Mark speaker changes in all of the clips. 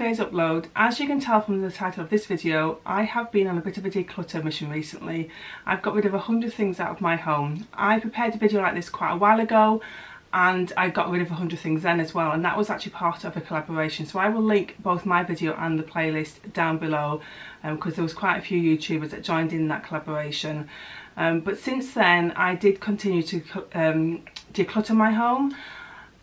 Speaker 1: today's upload. As you can tell from the title of this video, I have been on a bit of a declutter mission recently. I've got rid of 100 things out of my home. I prepared a video like this quite a while ago and I got rid of 100 things then as well, and that was actually part of a collaboration. So I will link both my video and the playlist down below because there was quite a few YouTubers that joined in that collaboration. But since then I did continue to declutter my home.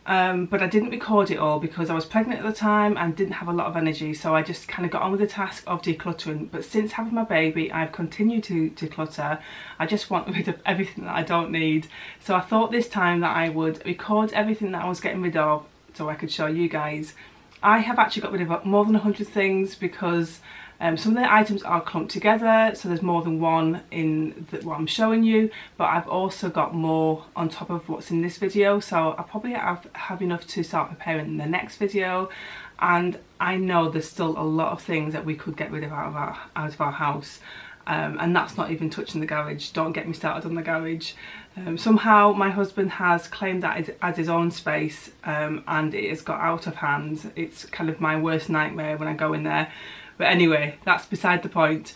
Speaker 1: But I didn't record it all because I was pregnant at the time and didn't have a lot of energy, so I just kind of got on with the task of decluttering. But since having my baby, I've continued to declutter. I just want rid of everything that I don't need. So I thought this time that I would record everything that I was getting rid of so I could show you guys. I have actually got rid of more than 100 things because some of the items are clumped together, so there's more than one in what I'm showing you, but I've also got more on top of what's in this video, so I probably have enough to start preparing the next video. And I know there's still a lot of things that we could get rid of out of our house, and that's not even touching the garage. Don't get me started on the garage. Somehow my husband has claimed that as his own space, and it has got out of hand. It's kind of my worst nightmare when I go in there. But anyway, that's beside the point.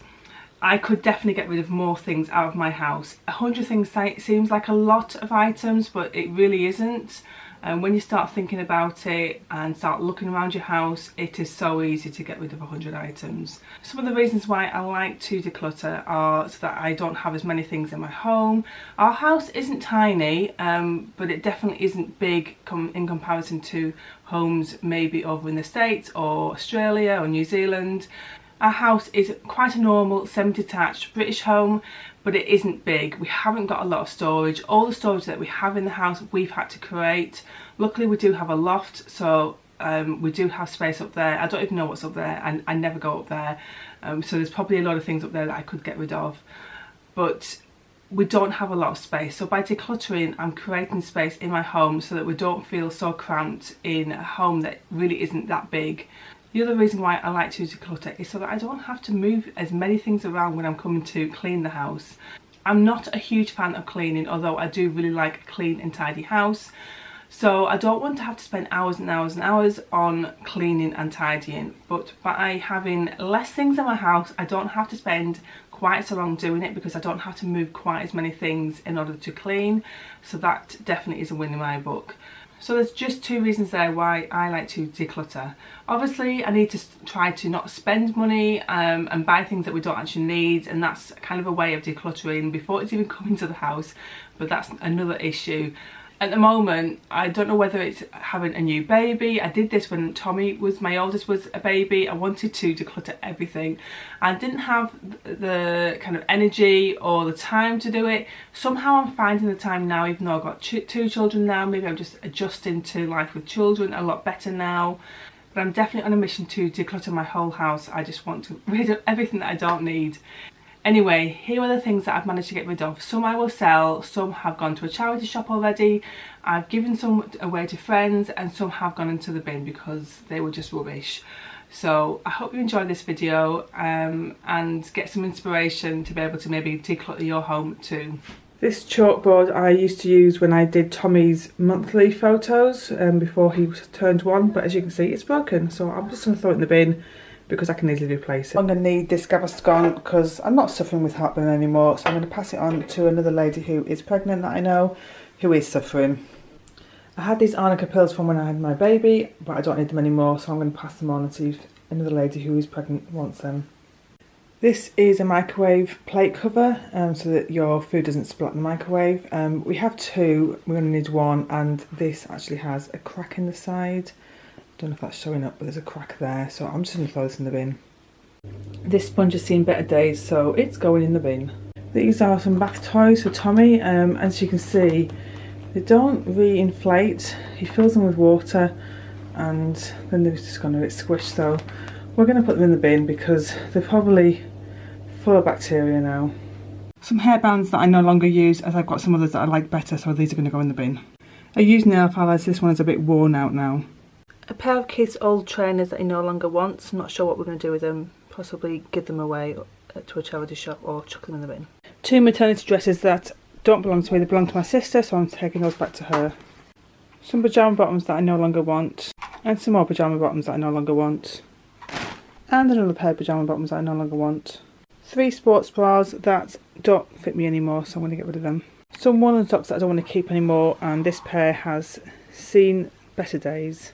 Speaker 1: I could definitely get rid of more things out of my house. 100 things seems like a lot of items, but it really isn't. And when you start thinking about it and start looking around your house, it is so easy to get rid of 100 items. Some of the reasons why I like to declutter are so that I don't have as many things in my home. Our house isn't tiny, but it definitely isn't big in comparison to homes maybe over in the States or Australia or New Zealand. Our house is quite a normal semi-detached British home, but it isn't big. We haven't got a lot of storage. All the storage that we have in the house we've had to create. Luckily we do have a loft, so we do have space up there. I don't even know what's up there, and I never go up there, so there's probably a lot of things up there that I could get rid of, but we don't have a lot of space. So by decluttering, I'm creating space in my home so that we don't feel so cramped in a home that really isn't that big. The other reason why I like to declutter is so that I don't have to move as many things around when I'm coming to clean the house. I'm not a huge fan of cleaning, although I do really like a clean and tidy house. So I don't want to have to spend hours and hours and hours on cleaning and tidying. But by having less things in my house, I don't have to spend quite so long doing it because I don't have to move quite as many things in order to clean. So that definitely is a win in my book. So there's just two reasons there why I like to declutter. Obviously I need to try to not spend money and buy things that we don't actually need, and that's kind of a way of decluttering before it's even come into the house, but that's another issue. At the moment, I don't know whether it's having a new baby. I did this when my oldest was a baby. I wanted to declutter everything. I didn't have the kind of energy or the time to do it. Somehow I'm finding the time now, even though I've got two children now. Maybe I'm just adjusting to life with children a lot better now. But I'm definitely on a mission to declutter my whole house. I just want to get rid of everything that I don't need. Anyway, here are the things that I've managed to get rid of. Some I will sell, some have gone to a charity shop already. I've given some away to friends, and some have gone into the bin because they were just rubbish. So I hope you enjoyed this video and get some inspiration to be able to maybe declutter your home too. This chalkboard I used to use when I did Tommy's monthly photos before he turned 1, but as you can see it's broken, so I'm just going to throw it in the bin because I can easily replace it. I'm going to need this Gaviscon because I'm not suffering with heartburn anymore, so I'm going to pass it on to another lady who is pregnant that I know who is suffering. I had these arnica pills from when I had my baby, but I don't need them anymore, so I'm going to pass them on and see if another lady who is pregnant wants them. This is a microwave plate cover so that your food doesn't splat in the microwave. We have two, we're going to need one, and this actually has a crack in the side. Don't know if that's showing up, but there's a crack there, so I'm just going to throw this in the bin. This sponge has seen better days, so it's going in the bin. These are some bath toys for Tommy. As you can see, they don't re-inflate. He fills them with water and then they've just gone a bit squished, so we're going to put them in the bin because they're probably full of bacteria now. Some hairbands that I no longer use, as I've got some others that I like better, so these are going to go in the bin. I use nail files. This one is a bit worn out now. A pair of kids' old trainers that he no longer wants. I'm not sure what we're going to do with them. Possibly give them away to a charity shop or chuck them in the bin. Two maternity dresses that don't belong to me, they belong to my sister, so I'm taking those back to her. Some pyjama bottoms that I no longer want, and some more pyjama bottoms that I no longer want. And another pair of pyjama bottoms that I no longer want. 3 sports bras that don't fit me anymore, so I'm going to get rid of them. Some woolen socks that I don't want to keep anymore, and this pair has seen better days.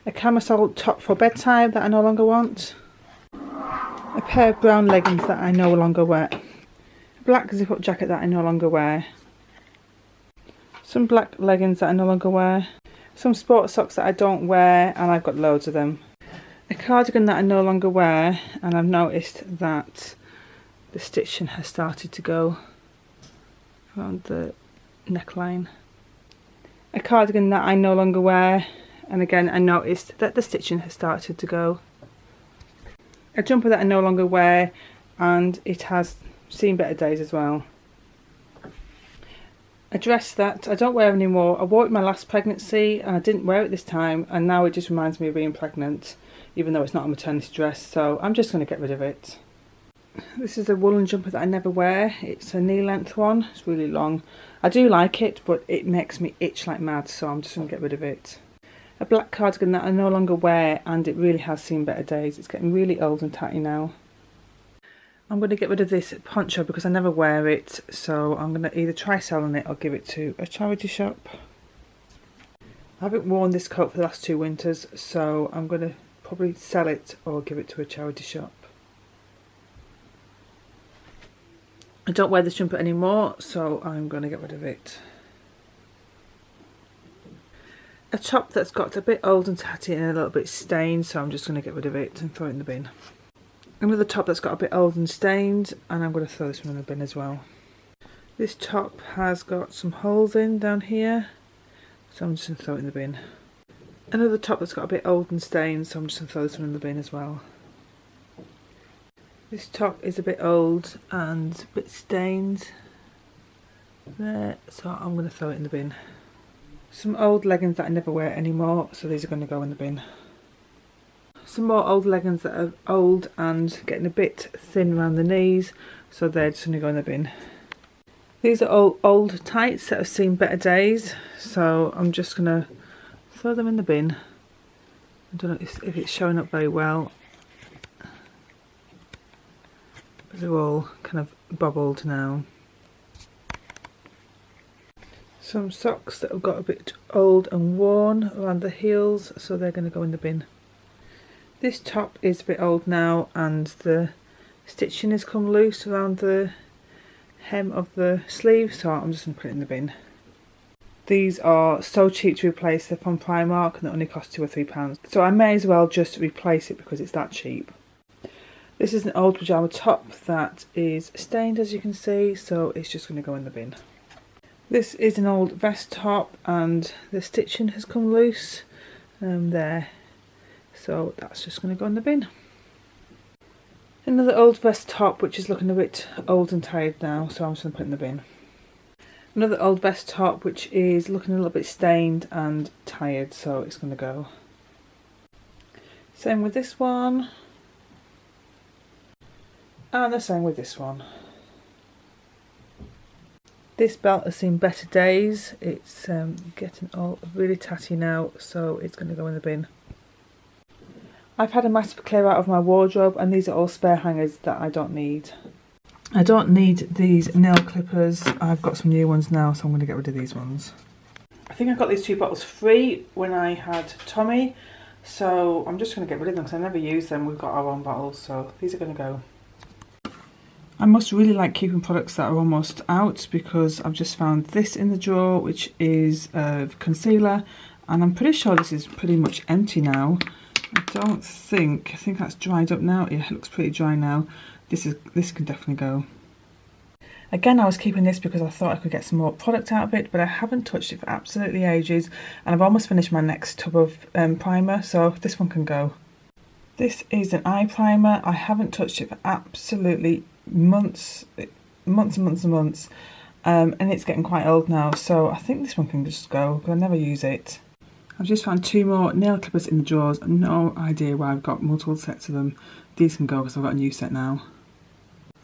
Speaker 1: A camisole top for bedtime that I no longer want. A pair of brown leggings that I no longer wear. A black zip-up jacket that I no longer wear. Some black leggings that I no longer wear. Some sports socks that I don't wear, and I've got loads of them. A cardigan that I no longer wear, and I've noticed that the stitching has started to go around the neckline. A cardigan that I no longer wear, and again I noticed that the stitching has started to go. A jumper that I no longer wear, and it has seen better days as well. A dress that I don't wear anymore. I wore it my last pregnancy and I didn't wear it this time, and now it just reminds me of being pregnant, even though it's not a maternity dress, so I'm just going to get rid of it. This is a woolen jumper that I never wear. It's a knee length one. It's really long. I do like it, but it makes me itch like mad, so I'm just going to get rid of it. A black cardigan that I no longer wear, and it really has seen better days. It's getting really old and tatty now. I'm going to get rid of this poncho because I never wear it, so I'm going to either try selling it or give it to a charity shop. I haven't worn this coat for the last 2 winters, so I'm going to probably sell it or give it to a charity shop. I don't wear this jumper anymore, so I'm going to get rid of it. A top that's got a bit old and tatty and a little bit stained, so I'm just going to get rid of it and throw it in the bin. Another top that's got a bit old and stained, and I'm going to throw this one in the bin as well. This top has got some holes in down here, so I'm just going to throw it in the bin. Another top that's got a bit old and stained, so I'm just going to throw this one in the bin as well. This top is a bit old and a bit stained there, so I'm going to throw it in the bin. Some old leggings that I never wear anymore, so these are going to go in the bin. Some more old leggings that are old and getting a bit thin around the knees, so they're just going to go in the bin. These are all old tights that have seen better days, so I'm just going to throw them in the bin. I don't know if it's showing up very well, but they're all kind of bobbled now. Some socks that have got a bit old and worn around the heels, so they're going to go in the bin. This top is a bit old now, and the stitching has come loose around the hem of the sleeve, so I'm just going to put it in the bin. These are so cheap to replace. They're from Primark and they only cost £2 or £3, so I may as well just replace it because it's that cheap. This is an old pyjama top that is stained, as you can see, so it's just going to go in the bin. This is an old vest top and the stitching has come loose there, so that's just going to go in the bin. Another old vest top which is looking a bit old and tired now, so I'm just going to put it in the bin. Another old vest top which is looking a little bit stained and tired, so it's going to go. Same with this one. And the same with this one. This belt has seen better days. It's getting all really tatty now, so it's going to go in the bin. I've had a massive clear out of my wardrobe, and these are all spare hangers that I don't need. I don't need these nail clippers. I've got some new ones now, so I'm going to get rid of these ones. I think I got these 2 bottles free when I had Tommy, so I'm just going to get rid of them because I never use them. We've got our own bottles, so these are going to go. I must really like keeping products that are almost out, because I've just found this in the drawer, which is concealer, and I'm pretty sure this is pretty much empty now. I think that's dried up now. Yeah, it looks pretty dry now. This can definitely go. Again, I was keeping this because I thought I could get some more product out of it, but I haven't touched it for absolutely ages, and I've almost finished my next tub of primer, so this one can go. This is an eye primer. I haven't touched it for absolutely months, and it's getting quite old now, so I think this one can just go because I never use it. I've just found 2 more nail clippers in the drawers. No idea why I've got multiple sets of them. These can go because I've got a new set now.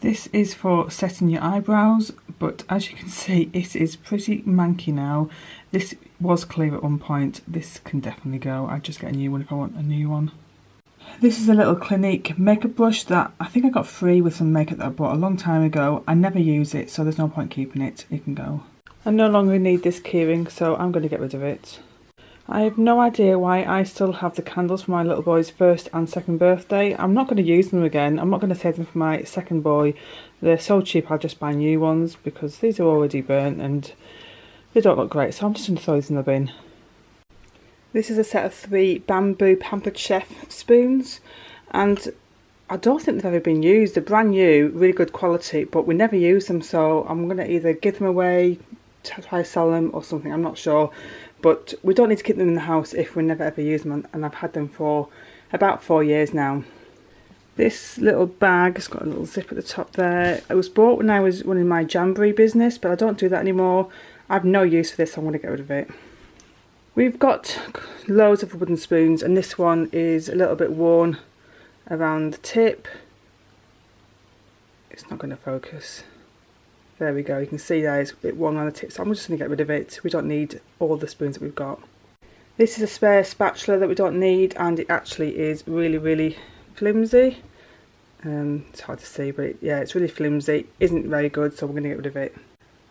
Speaker 1: This is for setting your eyebrows, but as you can see, it is pretty manky now. This was clear at one point. This can definitely go. I'd just get a new one if I want a new one. This is a little Clinique makeup brush that I think I got free with some makeup that I bought a long time ago. I never use it, so there's no point keeping it. It can go. I no longer need this keyring, so I'm going to get rid of it. I have no idea why I still have the candles for my little boy's first and second birthday. I'm not going to use them again. I'm not going to save them for my second boy. They're so cheap, I'll just buy new ones because these are already burnt and they don't look great, so I'm just going to throw these in the bin. This is a set of 3 bamboo Pampered Chef spoons, and I don't think they've ever been used. They're brand new, really good quality, but we never use them, so I'm going to either give them away, try to sell them or something, I'm not sure. But we don't need to keep them in the house if we never ever use them, and I've had them for about 4 years now. This little bag has got a little zip at the top there. It was bought when I was running my jamboree business, but I don't do that anymore. I have no use for this, so I'm going to get rid of it. We've got loads of wooden spoons, and this one is a little bit worn around the tip. It's not going to focus. There we go, you can see there it's a bit worn around the tip, so I'm just going to get rid of it. We don't need all the spoons that we've got. This is a spare spatula that we don't need, and it actually is really flimsy. It's hard to see, but yeah, it's really flimsy. Isn't very good, so we're going to get rid of it.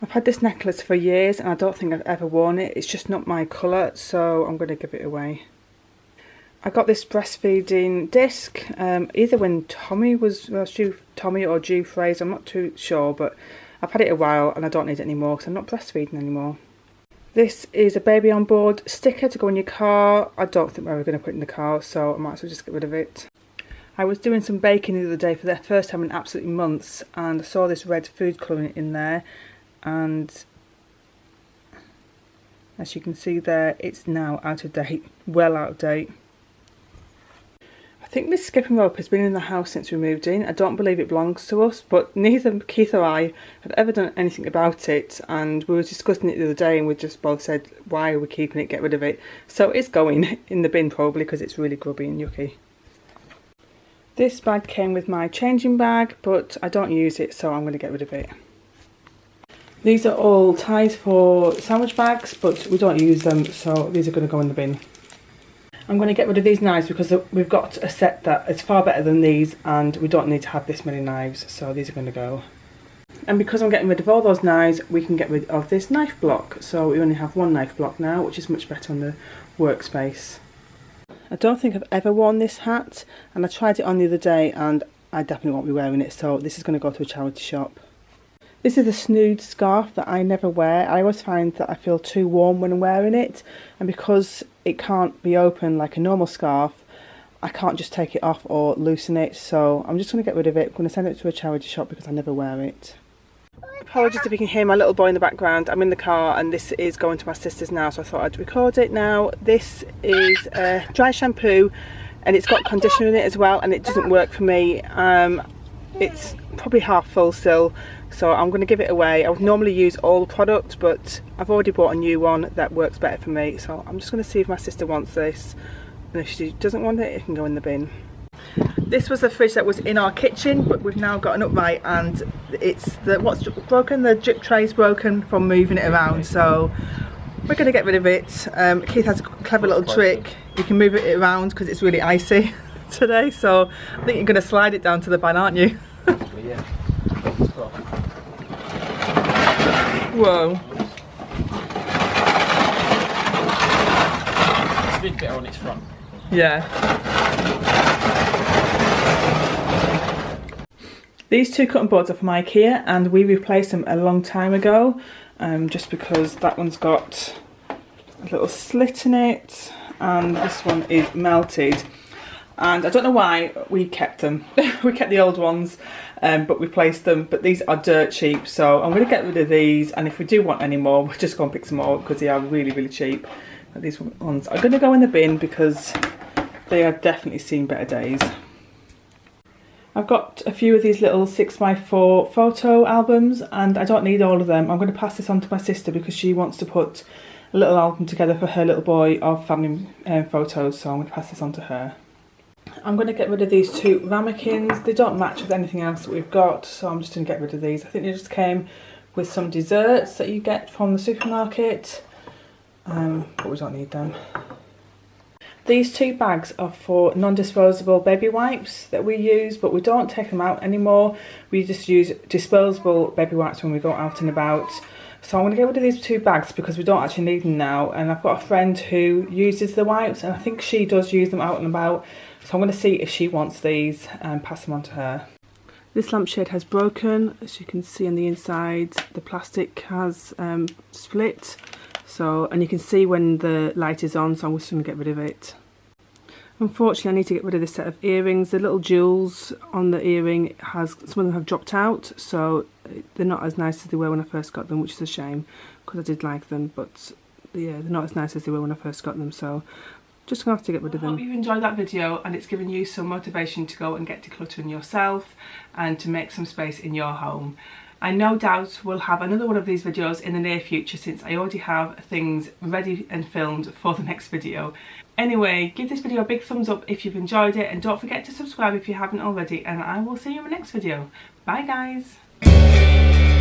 Speaker 1: I've had this necklace for years and I don't think I've ever worn it. It's just not my colour, so I'm going to give it away. I got this breastfeeding disc either when Tommy was due, Tommy or due Fraser, I'm not too sure, but I've had it a while and I don't need it anymore because I'm not breastfeeding anymore. This is a baby on board sticker to go in your car. I don't think we're going to put it in the car, so I might as well just get rid of it. I was doing some baking the other day for the first time in absolutely months, and I saw this red food colouring in there, and as you can see there, it's now out of date, well out of date. I think this skipping rope has been in the house since we moved in. I don't believe it belongs to us, but neither Keith or I have ever done anything about it, and we were discussing it the other day and we just both said, why are we keeping it, get rid of it. So it's going in the bin probably because it's really grubby and yucky. This bag came with my changing bag, but I don't use it, so I'm going to get rid of it. These are all ties for sandwich bags, but we don't use them, so these are going to go in the bin. I'm going to get rid of these knives because we've got a set that is far better than these, and we don't need to have this many knives, so these are going to go. And because I'm getting rid of all those knives, we can get rid of this knife block, so we only have one knife block now, which is much better on the workspace. I don't think I've ever worn this hat, and I tried it on the other day and I definitely won't be wearing it, so this is going to go to a charity shop. This is a snood scarf that I never wear. I always find that I feel too warm when I'm wearing it, and because it can't be open like a normal scarf, I can't just take it off or loosen it, so I'm just going to get rid of it. I'm going to send it to a charity shop because I never wear it. Apologies if you can hear my little boy in the background. I'm in the car and this is going to my sister's now, so I thought I'd record it now. This is a dry shampoo and it's got conditioner in it as well, and it doesn't work for me. It's probably half full still, so I'm going to give it away. I would normally use all the product, but I've already bought a new one that works better for me, so I'm just going to see if my sister wants this, and if she doesn't want it, it can go in the bin. This was the fridge that was in our kitchen, but we've now got an upright, and it's what's broken, the drip tray's broken from moving it around, so we're going to get rid of it. Keith has a clever little trick. You can move it around because it's really icy today, so I think you're going to slide it down to the bin, aren't you?
Speaker 2: Yeah.
Speaker 1: Whoa.
Speaker 2: It's a bit better on its front.
Speaker 1: Yeah. These two cutting boards are from IKEA, and we replaced them a long time ago, just because that one's got a little slit in it and this one is melted, and I don't know why we kept them. We kept the old ones, but replaced them, but these are dirt cheap, so I'm going to get rid of these, and if we do want any more, we'll just go and pick some more up because they are really cheap. But these ones are going to go in the bin because they have definitely seen better days. I've got a few of these little 6x4 photo albums, and I don't need all of them. I'm going to pass this on to my sister because she wants to put a little album together for her little boy of family photos, so I'm going to pass this on to her. I'm going to get rid of these two ramekins. They don't match with anything else that we've got, so I'm just going to get rid of these. I think they just came with some desserts that you get from the supermarket, but we don't need them. These 2 bags are for non-disposable baby wipes that we use, but we don't take them out anymore. We just use disposable baby wipes when we go out and about. So I'm going to get rid of these 2 bags because we don't actually need them now. And I've got a friend who uses the wipes, and I think she does use them out and about. So I'm going to see if she wants these and pass them on to her. This lampshade has broken, as you can see on the inside. The plastic has split. So, and you can see when the light is on, so I'm just going to get rid of it. Unfortunately, I need to get rid of this set of earrings. The little jewels on the earring, some of them have dropped out, so they're not as nice as they were when I first got them, which is a shame because I did like them, but yeah, they're not as nice as they were when I first got them, so just going to have to get rid of them. I hope you enjoyed that video and it's given you some motivation to go and get decluttering yourself and to make some space in your home. I no doubt will have another one of these videos in the near future since I already have things ready and filmed for the next video. Anyway, give this video a big thumbs up if you've enjoyed it, and don't forget to subscribe if you haven't already, and I will see you in the next video. Bye guys!